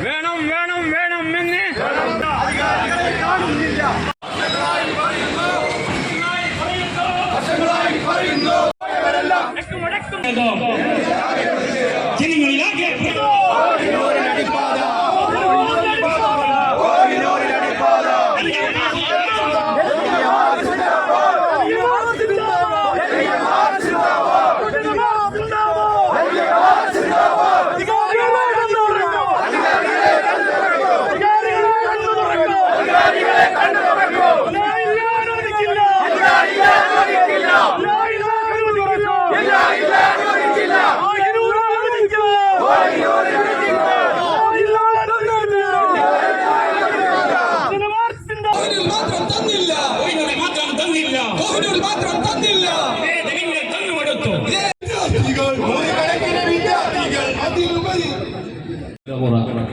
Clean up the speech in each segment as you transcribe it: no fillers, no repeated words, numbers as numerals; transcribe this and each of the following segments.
വേണം വേണം വേണം എന്ന് ജനങ്ങളിലാകെ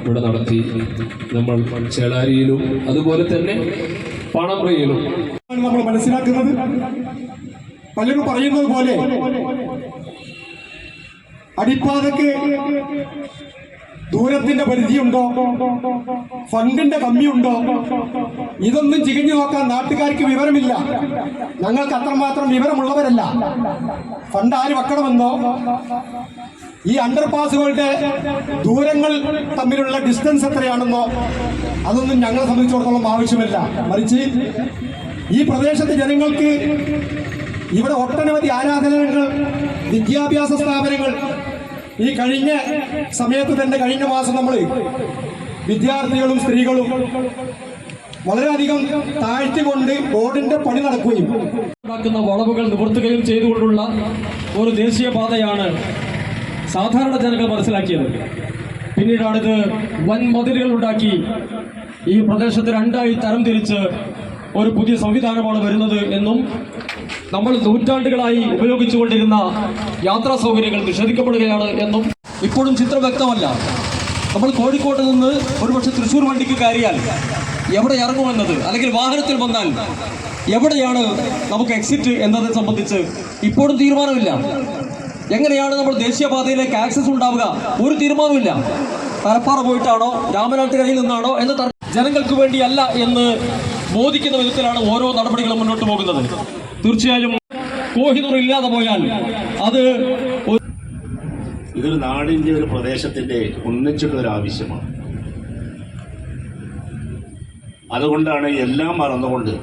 ഇവിടെ നടത്തി. നമ്മൾ ചേളാരിയിലും അതുപോലെ തന്നെ പാണമ്പ്രയിലും നമ്മൾ മനസ്സിലാക്കുന്നത്. പലരും പറയുന്നത് പോലെ അടിപ്പാതയ്ക്ക് ദൂരത്തിന്റെ പരിധിയുണ്ടോ, ഫണ്ടിന്റെ കമ്മിയുണ്ടോ, ഇതൊന്നും ചികഞ്ഞു നോക്കാൻ നാട്ടുകാർക്ക് വിവരമില്ല. ഞങ്ങൾക്ക് അത്രമാത്രം വിവരമുള്ളവരല്ല. ഫണ്ട് ആര് വെക്കണമെന്നോ, ഈ അണ്ടർപാസുകളുടെ ദൂരങ്ങൾ തമ്മിലുള്ള ഡിസ്റ്റൻസ് എത്രയാണെന്നോ അതൊന്നും ഞങ്ങളെ സംബന്ധിച്ചിടത്തോളം ആവശ്യമില്ല. മറിച്ച് ഈ പ്രദേശത്തെ ജനങ്ങൾക്ക് ഇവിടെ ഒട്ടനവധി ആരാധനകൾ, വിദ്യാഭ്യാസ സ്ഥാപനങ്ങൾ, ഈ കഴിഞ്ഞ സമയത്ത് തന്നെ കഴിഞ്ഞ മാസം നമ്മൾ വിദ്യാർത്ഥികളും സ്ത്രീകളും വളരെയധികം താഴ്ത്തിക്കൊണ്ട് റോഡിന്റെ പണി നടക്കുകയും വളവുകൾ നിവർത്തുകയും ചെയ്തുകൊണ്ടുള്ള ഒരു ദേശീയപാതയാണ് സാധാരണ ജനങ്ങൾ മനസ്സിലാക്കിയത്. പിന്നീടാണിത് വൻ മതിലുകൾ ഉണ്ടാക്കി ഈ പ്രദേശത്ത് രണ്ടായി തരംതിരിച്ച് ഒരു പുതിയ സംവിധാനമാണ് വരുന്നത് എന്നും നമ്മൾ നൂറ്റാണ്ടുകളായി ഉപയോഗിച്ചുകൊണ്ടിരുന്ന യാത്രാ സൗകര്യങ്ങൾ നിഷേധിക്കപ്പെടുകയാണ് എന്നും ഇപ്പോഴും ചിത്രം വ്യക്തമല്ല. നമ്മൾ കോഴിക്കോട്ട് നിന്ന് ഒരുപക്ഷെ തൃശ്ശൂർ വണ്ടിക്ക് കയറിയാൽ എവിടെ ഇറങ്ങുമെന്നത്, അല്ലെങ്കിൽ വാഹനത്തിൽ വന്നാൽ എവിടെയാണ് നമുക്ക് എക്സിറ്റ് എന്നതിനെ സംബന്ധിച്ച് ഇപ്പോഴും തീരുമാനമില്ല. എങ്ങനെയാണ് നമ്മൾ ദേശീയപാതയിലേക്ക് ആക്സസ് ഉണ്ടാവുക? ഒരു തീരുമാനമില്ല. തലപ്പാറ പോയിട്ടാണോ രാമനാട്ടുകരയിൽ നിന്നാണോ എന്ന് ജനങ്ങൾക്ക് വേണ്ടിയല്ല എന്ന് ബോധിക്കുന്ന വിധത്തിലാണ് ഓരോ നടപടികളും മുന്നോട്ട് പോകുന്നത്. തീർച്ചയായും കോഹിനൂർ ഇല്ലാതെ പോയാൽ അത് ഇതൊരു നാടിന്റെ ഒരു പ്രദേശത്തിന്റെ ഒന്നിച്ചിട്ടൊരു ആവശ്യമാണ്. അതുകൊണ്ടാണ് എല്ലാം മറന്നുകൊണ്ട്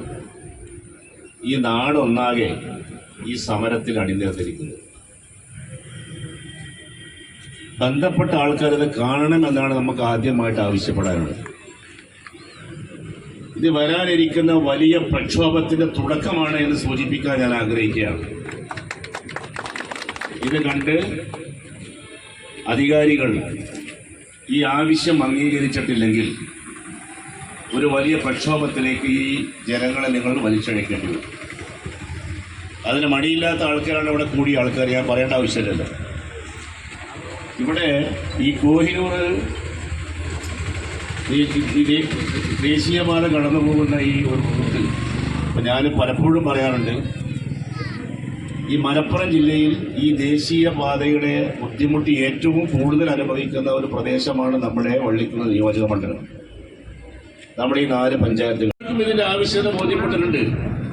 ഈ നാടൊന്നാകെ ഈ സമരത്തിൽ അണിനിരന്നിരിക്കുന്നത്. ബന്ധപ്പെട്ട ആൾക്കാരത് കാണണമെന്നാണ് നമുക്ക് ആദ്യമായിട്ട് ആവശ്യപ്പെടാനുള്ളത്. ഇത് വരാനിരിക്കുന്ന വലിയ പ്രക്ഷോഭത്തിന്റെ തുടക്കമാണ് എന്ന് സൂചിപ്പിക്കാൻ ഞാൻ ആഗ്രഹിക്കുകയാണ്. ഇത് കണ്ട് അധികാരികൾ ഈ ആവശ്യം അംഗീകരിച്ചിട്ടില്ലെങ്കിൽ ഒരു വലിയ പ്രക്ഷോഭത്തിലേക്ക് ഈ ജനങ്ങളെ നിങ്ങൾ വലിച്ചഴക്കേണ്ടി വരും. അതിന് മടിയില്ലാത്ത ആൾക്കാരാണ് ഇവിടെ കൂടിയ ആൾക്കാർ. ഞാൻ പറയേണ്ട ആവശ്യമില്ലല്ലോ. ഇവിടെ ഈ കോഹിനൂർ ദേശീയപാത കടന്നു പോകുന്ന ഈ ഒരു റൂട്ടിൽ ഇപ്പം ഞാൻ പലപ്പോഴും പറയാറുണ്ട്, ഈ മലപ്പുറം ജില്ലയിൽ ഈ ദേശീയപാതയുടെ ബുദ്ധിമുട്ട് ഏറ്റവും കൂടുതൽ അനുഭവിക്കുന്ന ഒരു പ്രദേശമാണ് നമ്മുടെ വള്ളിക്കുന്ന് നിയോജക മണ്ഡലം. നമ്മുടെ ഈ 4 പഞ്ചായത്തുകൾക്കും ഇതിൻ്റെ ആവശ്യകത ബോധ്യപ്പെട്ടിട്ടുണ്ട്.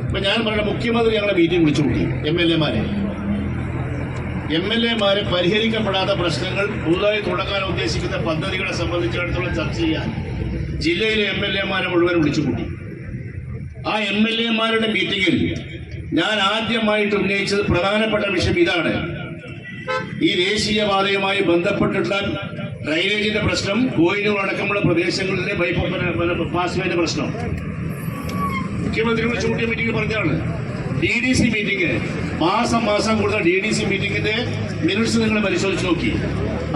ഇപ്പം ഞാൻ പറയുന്ന മുഖ്യമന്ത്രി ഞങ്ങളെ മീറ്റിംഗ് വിളിച്ചു കൂട്ടി. എം എൽ എമാരെ പരിഹരിക്കപ്പെടാത്ത പ്രശ്നങ്ങൾ പുതുതായി തുടങ്ങാൻ ഉദ്ദേശിക്കുന്ന പദ്ധതികളെ സംബന്ധിച്ചിടത്തോളം ചർച്ച ചെയ്യാൻ ജില്ലയിലെ എം എൽ എമാരെ മുഴുവൻ വിളിച്ചുകൂട്ടി. ആ എം എൽ എമാരുടെ മീറ്റിംഗിൽ ഞാൻ ആദ്യമായിട്ട് ഉന്നയിച്ചത് പ്രധാനപ്പെട്ട വിഷയം ഇതാണ്. ഈ ദേശീയപാതയുമായി ബന്ധപ്പെട്ടിട്ടുള്ള ഡ്രൈനേജിന്റെ പ്രശ്നം, കോയിനൂർ അടക്കമുള്ള പ്രദേശങ്ങളിലെ പാസ്വേന്റെ പ്രശ്നം മുഖ്യമന്ത്രി വിളിച്ചുകൂട്ടിയ മീറ്റിംഗ് പറഞ്ഞാണ്. DDC മീറ്റിംഗ് മാസം കൂടുന്ന DDC മീറ്റിംഗിന്റെ മിനിറ്റ്സ് നിങ്ങൾ പരിശോധിച്ച് നോക്കി.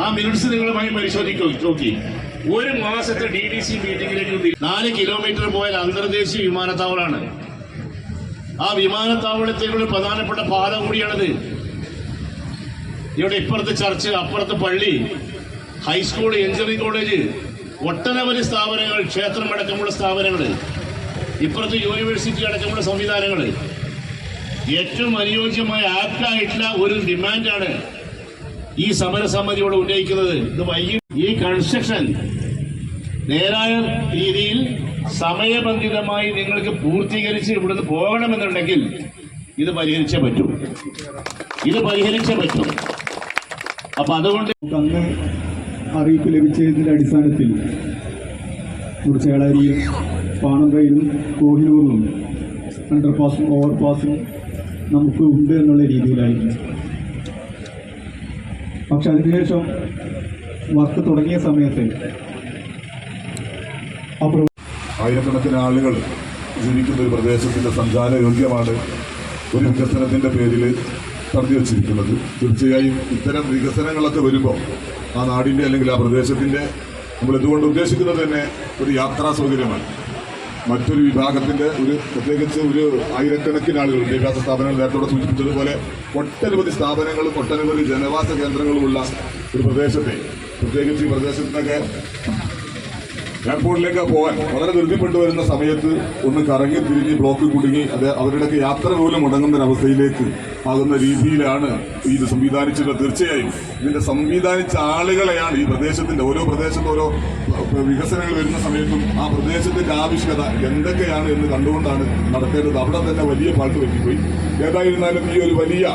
ആ മിനിറ്റ്സ് നിങ്ങളുമായി നോക്കി. ഒരു മാസത്തെ DDC മീറ്റിംഗിലേക്ക് 4 കിലോമീറ്റർ പോയാൽ അന്തർദേശീയ വിമാനത്താവളമാണ്. ആ വിമാനത്താവളത്തേക്കുള്ള പ്രധാനപ്പെട്ട പാത കൂടിയാണിത്. ഇവിടെ ഇപ്പുറത്ത് ചർച്ച്, അപ്പുറത്ത് പള്ളി, ഹൈസ്കൂൾ, എഞ്ചിനീയറിംഗ് കോളേജ്, ഒട്ടനവധി സ്ഥാപനങ്ങൾ, ക്ഷേത്രം അടക്കമുള്ള സ്ഥാപനങ്ങൾ, ഇപ്പുറത്ത് യൂണിവേഴ്സിറ്റി അടക്കമുള്ള സംവിധാനങ്ങൾ. ഏറ്റവും അനുയോജ്യമായ ആപ്റ്റായിട്ടുള്ള ഒരു ഡിമാൻഡാണ് ഈ സമരസമിതിയോട് ഉന്നയിക്കുന്നത് ഇത് ഈ കൺസ്ട്രക്ഷൻ നേരായ രീതിയിൽ സമയബന്ധിതമായി നിങ്ങൾക്ക് പൂർത്തീകരിച്ച് ഇവിടുന്ന് പോകണമെന്നുണ്ടെങ്കിൽ ഇത് പരിഹരിച്ചേ പറ്റൂ. അപ്പൊ അതുകൊണ്ട് അന്ന് അറിയിപ്പ് ലഭിച്ചതിന്റെ അടിസ്ഥാനത്തിൽ ഇവിടെ ചേളാരിയും പാണമ്പയിലും കോഹിനൂറിലും അണ്ടർപാസും ഓവർപാസും നമുക്ക് ഉണ്ട് എന്നുള്ള രീതിയിലായിരുന്നു. പക്ഷെ അതിനുശേഷം വർക്ക് തുടങ്ങിയ സമയത്ത് ആയിരക്കണക്കിന് ആളുകൾ ജീവിക്കുന്ന ഒരു പ്രദേശത്തിൻ്റെ സഞ്ചാര യോഗ്യമാണ് ഒരു വികസനത്തിൻ്റെ പേരിൽ തടഞ്ഞു വച്ചിരിക്കുന്നത്. തീർച്ചയായും ഇത്തരം വികസനങ്ങളൊക്കെ വരുമ്പോൾ ആ നാടിൻ്റെ അല്ലെങ്കിൽ ആ പ്രദേശത്തിൻ്റെ നമ്മൾ ഇതുകൊണ്ട് ഉദ്ദേശിക്കുന്നത് തന്നെ ഒരു യാത്രാ സൗകര്യമാണ്. മറ്റൊരു വിഭാഗത്തിൻ്റെ പ്രത്യേകിച്ച് ഒരു ആയിരക്കണക്കിന് ആളുകൾ വിദ്യാഭ്യാസ സ്ഥാപനങ്ങൾ നേരത്തോടെ സൂചിപ്പിച്ചതുപോലെ ഒട്ടനവധി സ്ഥാപനങ്ങളും ഒട്ടനവധി ജനവാസ കേന്ദ്രങ്ങളുമുള്ള ഒരു പ്രദേശത്തെ, പ്രത്യേകിച്ച് ഈ പ്രദേശത്തിനൊക്കെ എയർപോർട്ടിലേക്ക് പോകാൻ വളരെ ധൃതിപ്പെട്ടു വരുന്ന സമയത്ത് ഒന്ന് കറങ്ങി തിരിഞ്ഞ് ബ്ലോക്ക് കുടുങ്ങി അവരുടെയൊക്കെ യാത്ര പോലും മുടങ്ങുന്ന ഒരവസ്ഥയിലേക്ക് ആകുന്ന രീതിയിലാണ് ഇത് സംവിധാനിച്ചിട്ടുള്ളത്. തീർച്ചയായും ഇതിന്റെ സംവിധാനിച്ച ആളുകളെയാണ് ഈ പ്രദേശത്തിന്റെ ഓരോ പ്രദേശത്ത് ഓരോ വികസനങ്ങൾ വരുന്ന സമയത്തും ആ പ്രദേശത്തിന്റെ ആവശ്യകത എന്തൊക്കെയാണ് എന്ന് കണ്ടുകൊണ്ടാണ് നടത്തേണ്ടത്. അവിടെ തന്നെ വലിയ പാട്ട് പറ്റിപ്പോയി. ഏതായിരുന്നാലും ഈ ഒരു വലിയ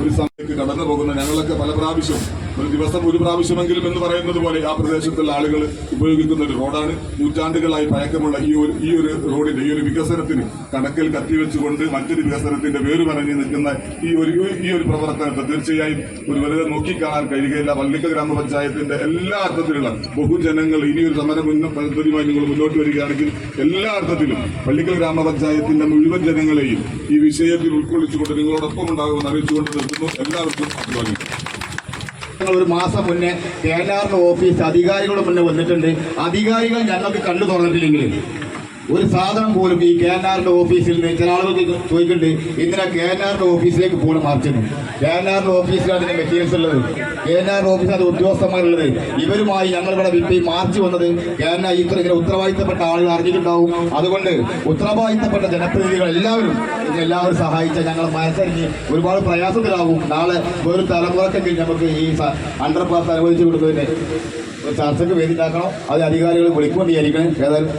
ഒരു സമയത്ത് കടന്നു പോകുന്ന ഞങ്ങളൊക്കെ പല പ്രാവശ്യം ഒരു ദിവസം ഒരു പ്രാവശ്യമെങ്കിലും എന്ന് പറയുന്നത് പോലെ ആ പ്രദേശത്തുള്ള ആളുകൾ ഉപയോഗിക്കുന്ന ഒരു റോഡാണ്. നൂറ്റാണ്ടുകളായി പഴക്കമുള്ള ഈ ഒരു റോഡിന്റെ ഈ ഒരു വികസനത്തിന് കണക്കിൽ കത്തിവെച്ചുകൊണ്ട് മറ്റൊരു വികസനത്തിന്റെ വേര് പറഞ്ഞ് നിൽക്കുന്ന ഈ ഒരു പ്രവർത്തനത്തെ തീർച്ചയായും ഒരു വെറുതെ നോക്കിക്കാണാൻ കഴിയുകയില്ല. പള്ളിക്കൽ ഗ്രാമപഞ്ചായത്തിന്റെ എല്ലാ അർത്ഥത്തിലുള്ള ബഹുജനങ്ങൾ ഇനിയൊരു സമരം പദ്ധതിയുമായി നിങ്ങൾ മുന്നോട്ട് വരികയാണെങ്കിൽ എല്ലാ അർത്ഥത്തിലും പള്ളിക്കൽ ഗ്രാമപഞ്ചായത്തിന്റെ മുഴുവൻ ജനങ്ങളെയും ഈ വിഷയത്തിൽ ഉൾക്കൊള്ളിച്ചുകൊണ്ട് നിങ്ങളോടൊപ്പം ഉണ്ടാകുമെന്ന് അറിയിച്ചുകൊണ്ട് നിർത്തുന്നു. എല്ലാവർക്കും അഭിവാദ്യം. ഒരു മാസം മുന്നേ കേരള ഓഫീസ് അധികാരികളുടെ മുന്നേ വന്നിട്ടുണ്ട്. അധികാരികൾ ഞങ്ങൾക്ക് കണ്ടു തുറന്നിട്ടില്ലെങ്കിൽ ഒരു സാധനം പോലും ഈ KNRന്റെ ഓഫീസിൽ നിന്ന് ചില ആളുകൾക്ക് ചോദിക്കുന്നുണ്ട്, എന്തിനാ KNRന്റെ ഓഫീസിലേക്ക് പോകണം മാർച്ചിന്? KNRന്റെ ഓഫീസിലാണ് അതിന്റെ മെറ്റീരിയൽസ് ഉള്ളത്, KNRന്റെ ഓഫീസിൽ അത് ഉദ്യോഗസ്ഥന്മാരുള്ളത്. ഇവരുമായി ഞങ്ങളിവിടെ ഈ മാർച്ച് വന്നത് KNR ഇങ്ങനെ ഉത്തരവാദിത്തപ്പെട്ട ആളുകൾ അറിഞ്ഞിട്ടുണ്ടാവും. അതുകൊണ്ട് ഉത്തരവാദിത്തപ്പെട്ട ജനപ്രതിനിധികൾ എല്ലാവരും സഹായിച്ച ഞങ്ങൾ മനസ്സറിഞ്ഞ് ഒരുപാട് പ്രയാസത്തിലാവും. നാളെ ഒരു തലമുറക്കെങ്കിൽ നമുക്ക് ഈ അണ്ടർപാസ് അനുവദിച്ചു കൊടുത്തതിന് ചർച്ചയ്ക്ക് വേദിയിലാക്കണം. അത് അധികാരികൾ വിളിക്കൊണ്ടിരിക്കണം. ഏതായാലും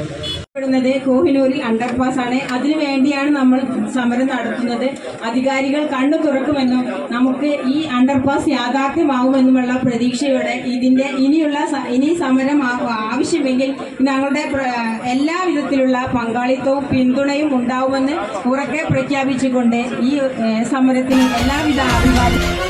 കോഹിനൂരിൽ അണ്ടർപാസ് ആണ്. അതിനുവേണ്ടിയാണ് നമ്മൾ സമരം നടത്തുന്നത്. അധികാരികൾ കണ്ണു തുറക്കുമെന്നും നമുക്ക് ഈ അണ്ടർപാസ് യാഥാർത്ഥ്യമാകുമെന്നുമുള്ള പ്രതീക്ഷയോടെ ഇനി സമരം ആവശ്യമെങ്കിൽ ഞങ്ങളുടെ എല്ലാ വിധത്തിലുള്ള പങ്കാളിത്തവും പിന്തുണയും ഉണ്ടാവുമെന്ന് ഉറക്കെ പ്രഖ്യാപിച്ചുകൊണ്ട് ഈ സമരത്തിന് എല്ലാവിധ അഭിവാദ്യങ്ങളും